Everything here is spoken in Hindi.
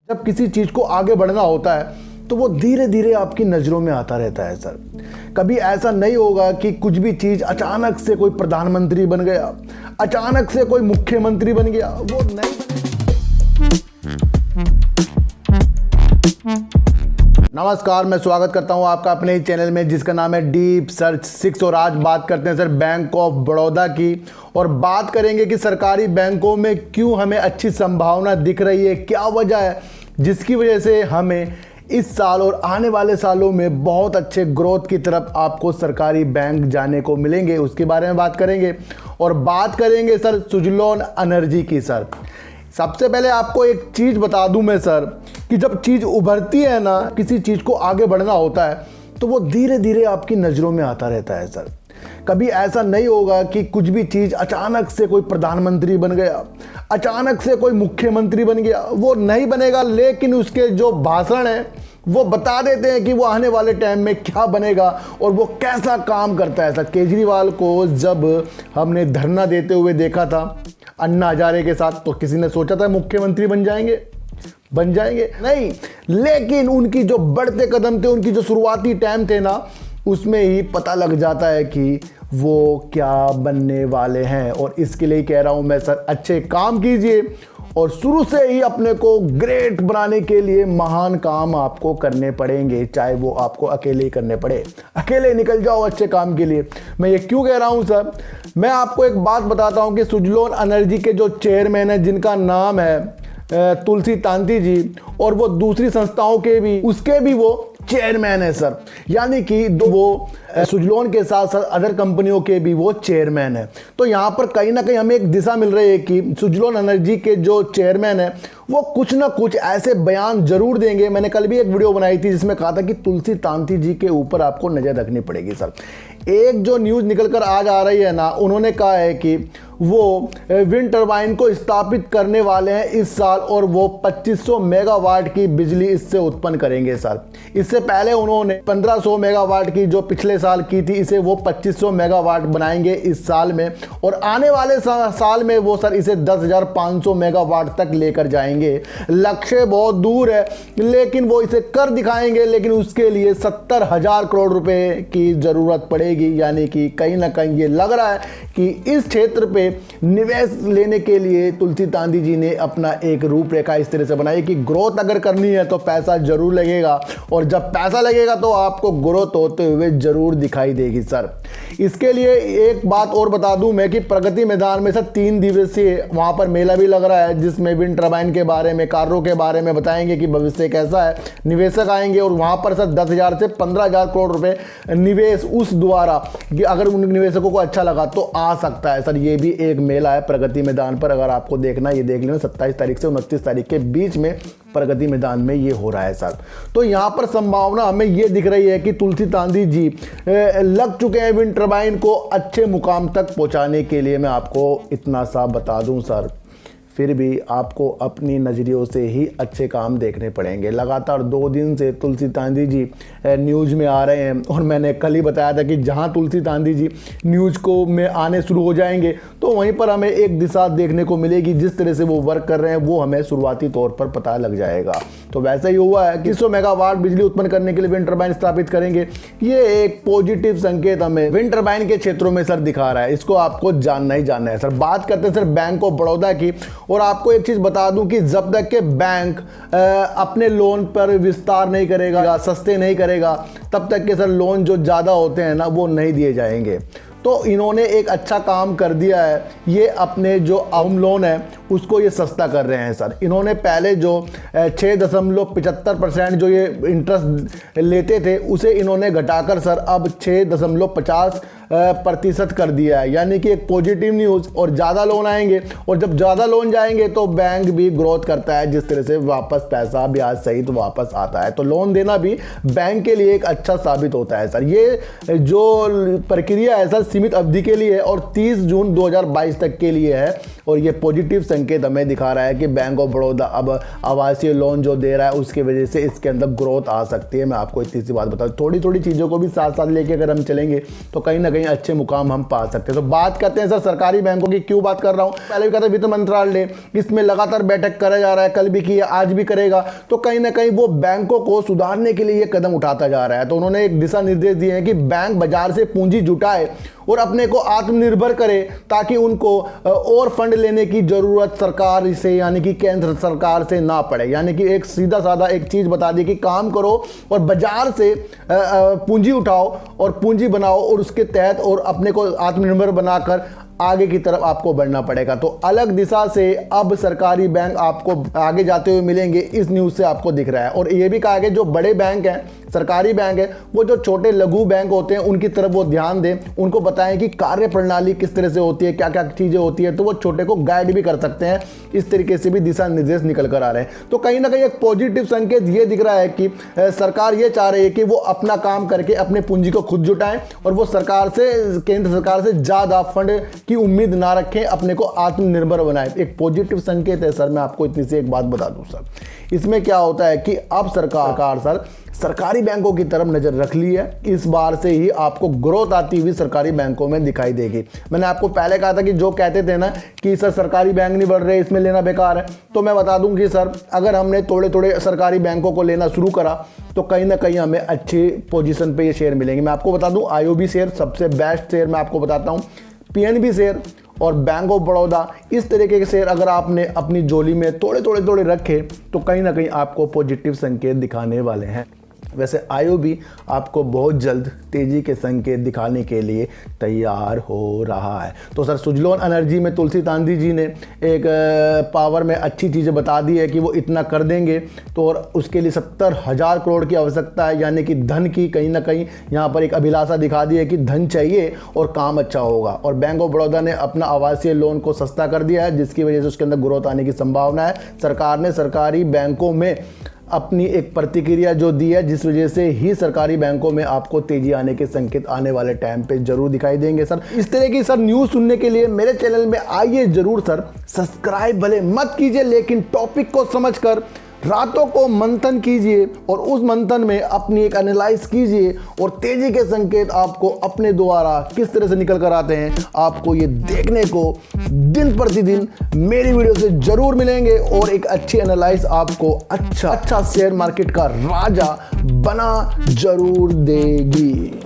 जब किसी चीज़ को आगे बढ़ना होता है तो वो धीरे धीरे आपकी नज़रों में आता रहता है सर। कभी ऐसा नहीं होगा कि कुछ भी चीज़ अचानक से कोई प्रधानमंत्री बन गया, अचानक से कोई मुख्यमंत्री बन गया, वो नहीं नमस्कार, मैं स्वागत करता हूं आपका अपने ही चैनल में जिसका नाम है डीप सर्च 6। और आज बात करते हैं सर बैंक ऑफ बड़ौदा की, और बात करेंगे कि सरकारी बैंकों में क्यों हमें अच्छी संभावना दिख रही है, क्या वजह है जिसकी वजह से हमें इस साल और आने वाले सालों में बहुत अच्छे ग्रोथ की तरफ आपको सरकारी बैंक जाने को मिलेंगे, उसके बारे में बात करेंगे। और बात करेंगे सर सुजलोन एनर्जी की। सर सबसे पहले आपको एक चीज़ बता दूं मैं सर कि जब चीज़ उभरती है ना, किसी चीज़ को आगे बढ़ना होता है तो वो धीरे धीरे आपकी नज़रों में आता रहता है सर। कभी ऐसा नहीं होगा कि कुछ भी चीज़ अचानक से कोई प्रधानमंत्री बन गया, अचानक से कोई मुख्यमंत्री बन गया, वो नहीं बनेगा। लेकिन उसके जो भाषण है वो बता देते हैं कि वो आने वाले टाइम में क्या बनेगा और वो कैसा काम करता है। सर केजरीवाल को जब हमने धरना देते हुए देखा था अन्ना हजारे के साथ, तो किसी ने सोचा था मुख्यमंत्री बन जाएंगे नहीं। लेकिन उनकी जो बढ़ते कदम थे, उनकी जो शुरुआती टाइम थे ना, उसमें ही पता लग जाता है कि वो क्या बनने वाले हैं। और इसके लिए कह रहा हूं मैं सर, अच्छे काम कीजिए और शुरू से ही अपने को ग्रेट बनाने के लिए महान काम आपको करने पड़ेंगे, चाहे वो आपको अकेले ही करने पड़े। अकेले निकल जाओ अच्छे काम के लिए। मैं ये क्यों कह रहा हूं सर, मैं आपको एक बात बताता हूं कि सुजलोन एनर्जी के जो चेयरमैन है, जिनका नाम है तुलसी तांती जी, और वो दूसरी संस्थाओं के भी, उसके भी वो चेयरमैन है सर। यानी कि वो सुजलोन के साथ साथ अदर कंपनियों के भी वो चेयरमैन है। तो यहाँ पर कहीं ना कहीं हमें एक दिशा मिल रही है कि सुजलोन एनर्जी के जो चेयरमैन है वो कुछ ना कुछ ऐसे बयान जरूर देंगे। मैंने कल भी एक वीडियो बनाई थी जिसमें कहा था कि तुलसी तांती जी के ऊपर आपको नज़र रखनी पड़ेगी सर। एक जो न्यूज़ निकल कर आज आ रही है ना, उन्होंने कहा है कि वो विंड टर्बाइन को स्थापित करने वाले हैं इस साल, और वो 2500 मेगावाट की बिजली इससे उत्पन्न करेंगे सर। इससे पहले उन्होंने 1500 मेगावाट की जो पिछले साल की थी, इसे वो 2500 मेगावाट बनाएंगे इस साल में, और आने वाले साल में वो सर इसे 10,500 मेगावाट तक लेकर जाएंगे। लक्ष्य बहुत दूर है लेकिन वो इसे कर दिखाएंगे, लेकिन उसके लिए 70,000 करोड़ रुपए की जरूरत पड़ेगी। यानी कि कहीं ना कहीं ये लग रहा है कि इस क्षेत्र पे निवेश लेने के लिए तुलसी तांती जी ने अपना एक रूपरेखा इस तरह से बनाई कि ग्रोथ अगर करनी है तो पैसा जरूर लगेगा, और जब पैसा लगेगा तो आपको ग्रोथ होते हुए जरूर दिखाई देगी सर। इसके लिए एक बात और बता दूं मैं कि प्रगति मैदान में सर 3 दिवसीय वहां पर मेला भी लग रहा है, जिसमें विंड टर्बाइन के बारे में, कार्यों के बारे में बताएंगे कि भविष्य कैसा है। निवेशक आएंगे और वहां पर सर 10,000 से 15,000 करोड़ रुपए निवेश उस द्वारा, कि अगर उन निवेशकों को अच्छा लगा तो आ सकता है सर। ये भी एक मेला है प्रगति मैदान पर, अगर आपको देखना ये देख लेना। 27 तारीख से 29 तारीख के बीच में प्रगति मैदान में ये हो रहा है सर। तो यहाँ पर संभावना हमें ये दिख रही है कि तुलसी तांती जी लग चुके हैं विंड टर्बाइन को अच्छे मुकाम तक पहुँचाने के लिए। मैं आपको इतना सा बता दूं सर, फिर भी आपको अपनी नज़रियों से ही अच्छे काम देखने पड़ेंगे। लगातार 2 दिन से तुलसी तांती जी न्यूज़ में आ रहे हैं, और मैंने कल ही बताया था कि जहां तुलसी तांती जी न्यूज़ को में आने शुरू हो जाएंगे तो वहीं पर हमें एक दिशा देखने को मिलेगी। जिस तरह से वो वर्क कर रहे हैं वो हमें शुरुआती तौर पर पता लग जाएगा। तो वैसा ही हुआ है कि 100 मेगावाट बिजली उत्पन्न करने के लिए विंड टर्बाइन स्थापित करेंगे। ये एक पॉजिटिव संकेत हमें विंड टर्बाइन के क्षेत्रों में सर दिखा रहा है। इसको आपको जानना ही जानना है सर। बात करते हैं सर बैंक ऑफ बड़ौदा की, और आपको एक चीज बता दूं कि जब तक के बैंक अपने लोन पर विस्तार नहीं करेगा, सस्ते नहीं करेगा, तब तक के सर लोन जो ज़्यादा होते हैं ना वो नहीं दिए जाएंगे। तो इन्होंने एक अच्छा काम कर दिया है, ये अपने जो होम लोन है उसको ये सस्ता कर रहे हैं सर। इन्होंने पहले जो 6.75% जो ये इंटरेस्ट लेते थे उसे इन्होंने घटाकर सर अब 6.50% कर दिया है। यानी कि एक पॉजिटिव न्यूज़, और ज़्यादा लोन आएंगे, और जब ज़्यादा लोन जाएंगे तो बैंक भी ग्रोथ करता है, जिस तरह से वापस पैसा ब्याज सहित वापस आता है। तो लोन देना भी बैंक के लिए एक अच्छा साबित होता है सर। ये जो प्रक्रिया है सर सीमित अवधि के लिए और 30 जून 2022 तक के लिए है, और ये पॉजिटिव संकेत हमें दिखा रहा है कि बैंक ऑफ बड़ौदा अब आवासीय लोन जो दे रहा है उसकी वजह से इसके अंदर ग्रोथ आ सकती है। मैं आपको इतनी सी बात बताऊँ, थोड़ी थोड़ी चीज़ों को भी साथ साथ लेके अगर हम चलेंगे तो कहीं ना कहीं अच्छे मुकाम हम पा सकते हैं। तो बात करते हैं सर सरकारी बैंकों की। क्यों बात कर रहा हूँ, पहले भी कहता वित्त मंत्रालय इसमें लगातार बैठक करा जा रहा है, कल भी किया, आज भी करेगा। तो कहीं ना कहीं वो बैंकों को सुधारने के लिए ये कदम उठाता जा रहा है। तो उन्होंने एक दिशा निर्देश दिए हैं कि बैंक बाजार से पूंजी जुटाए और अपने को आत्मनिर्भर करे, ताकि उनको और फंड लेने की जरूरत सरकार से यानी कि केंद्र सरकार से ना पड़े। यानी कि एक सीधा साधा एक चीज बता दी कि काम करो और बाजार से पूंजी उठाओ और पूंजी बनाओ और उसके तहत और अपने को आत्मनिर्भर बनाकर आगे की तरफ आपको बढ़ना पड़ेगा। तो अलग दिशा से अब सरकारी बैंक आपको आगे जाते हुए मिलेंगे, इस न्यूज़ से आपको दिख रहा है। और ये भी कहा गया जो बड़े बैंक हैं, सरकारी बैंक है, वो जो छोटे लघु बैंक होते हैं उनकी तरफ वो ध्यान दें, उनको बताएं कि कार्य प्रणाली किस तरह से होती है, क्या क्या चीज़ें होती है, तो वो छोटे को गाइड भी कर सकते हैं। इस तरीके से भी दिशा निर्देश निकल कर आ रहे हैं। तो कहीं ना कहीं एक पॉजिटिव संकेत ये दिख रहा है कि सरकार ये चाह रही है कि वो अपना काम करके अपने पूंजी को खुद जुटाएं और वो सरकार से, केंद्र सरकार से ज़्यादा फंड की उम्मीद ना रखें, अपने को आत्मनिर्भर बनाएं। एक पॉजिटिव संकेत है सर। मैं आपको इतनी सी एक बात बता दूं सर, इसमें क्या होता है कि अब सरकार सर सरकारी बैंकों की तरफ नजर रख ली है। इस बार से ही आपको ग्रोथ आती हुई सरकारी बैंकों में दिखाई देगी। मैंने आपको पहले कहा था कि जो कहते थे ना कि सर सरकारी बैंक नहीं बढ़ रहे, इसमें लेना बेकार है, तो मैं बता दूं कि सर अगर हमने थोड़े थोड़े सरकारी बैंकों को लेना शुरू करा तो कहीं ना कहीं हमें अच्छी पोजीशन पे ये शेयर मिलेंगे। मैं आपको बता दूं आईओबी शेयर सबसे बेस्ट शेयर मैं आपको बताता हूं, पीएनबी शेयर और बैंक ऑफ बड़ौदा, इस तरीके के शेयर अगर आपने अपनी झोली में थोड़े थोड़े रखे तो कहीं ना कहीं आपको पॉजिटिव संकेत दिखाने वाले हैं। वैसे आईओबी आपको बहुत जल्द तेजी के संकेत दिखाने के लिए तैयार हो रहा है। तो सर सुजलोन एनर्जी में तुलसी तांदी जी ने एक पावर में अच्छी चीज़ें बता दी है कि वो इतना कर देंगे, तो और उसके लिए 70,000 करोड़ की आवश्यकता है, यानी कि धन की कहीं ना कहीं यहाँ पर एक अभिलाषा दिखा दी है कि धन चाहिए और काम अच्छा होगा। और बैंक ऑफ बड़ौदा ने अपना आवासीय लोन को सस्ता कर दिया है, जिसकी वजह से उसके अंदर ग्रोथ आने की संभावना है। सरकार ने सरकारी बैंकों में अपनी एक प्रतिक्रिया जो दी है, जिस वजह से ही सरकारी बैंकों में आपको तेजी आने के संकेत आने वाले टाइम पे जरूर दिखाई देंगे सर। इस तरह की सर न्यूज़ सुनने के लिए मेरे चैनल में आइए जरूर सर। सब्सक्राइब भले मत कीजिए, लेकिन टॉपिक को समझकर रातों को मंथन कीजिए और उस मंथन में अपनी एक एनालाइज कीजिए और तेजी के संकेत आपको अपने द्वारा किस तरह से निकल कर आते हैं, आपको ये देखने को दिन प्रतिदिन मेरी वीडियो से जरूर मिलेंगे और एक अच्छी एनालाइज आपको अच्छा शेयर मार्केट का राजा बना जरूर देगी।